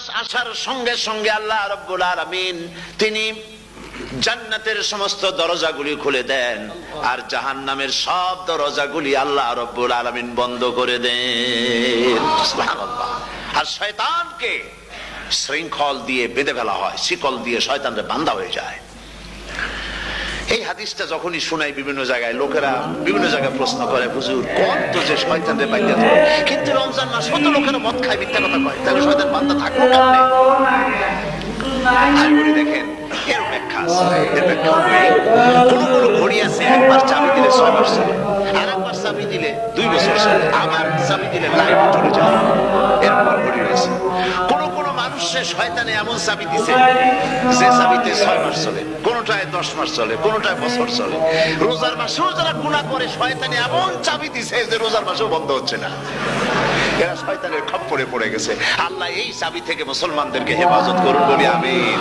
মাস আসার সঙ্গে সঙ্গে আল্লাহ রাব্বুল আলামিন তিনি জান্নাতের সমস্ত দরজাগুলি খুলে দেন, আর জাহান্নামের সব দরজাগুলি আল্লাহ রাব্বুল আলামিন বন্ধ করে দেন। সুবহানাল্লাহ। আর শয়তানকে শৃঙ্খল দিয়ে বেঁধে ফেলা হয়, শিকল দিয়ে শয়তানরে বাঁধা হয়ে যায়। এই হাদিসটা যখনই শোনাই বিভিন্ন জায়গায় লোকেরা বিভিন্ন জায়গায় প্রশ্ন করে, হুজুর কোন তো যে শয়তানরে বাঁধা থাকে, কিন্তু রমজান মাস কত লোকেরা মদ খায়, মিথ্যা কথা কয়, তাহলে শয়তান বাঁধা থাকলো কেমনে? আমি বলি দেখেন, এর ব্যাখ্যা আছে। এর ব্যাখ্যা কোন কোন ঘড়ি আছে একবার চাবি দিলে 6 মাস চলে, আর একবার চাবি দিলে 2 বছর চলে, আবার চাবি দিলে লাইফ চলে যায়, এরকম ঘড়ি রয়েছে। কোন কোন মানুষের শয়তানে এমন চাবি দিছে যে চাবিতে 6 মাস চলে, কোনটায় 10 মাস চলে, কোনটায় বছর চলে। রোজার মাসেও যারা গুনাহ করে শয়তানে এমন চাবি দিছে যে রোজার মাসেও বন্ধ হচ্ছে না। এরা শয়তানের খপ্পরে পড়ে গেছে। আল্লাহ এই চাবি থেকে মুসলমানদেরকে হেফাজত করুন বলি আমিন।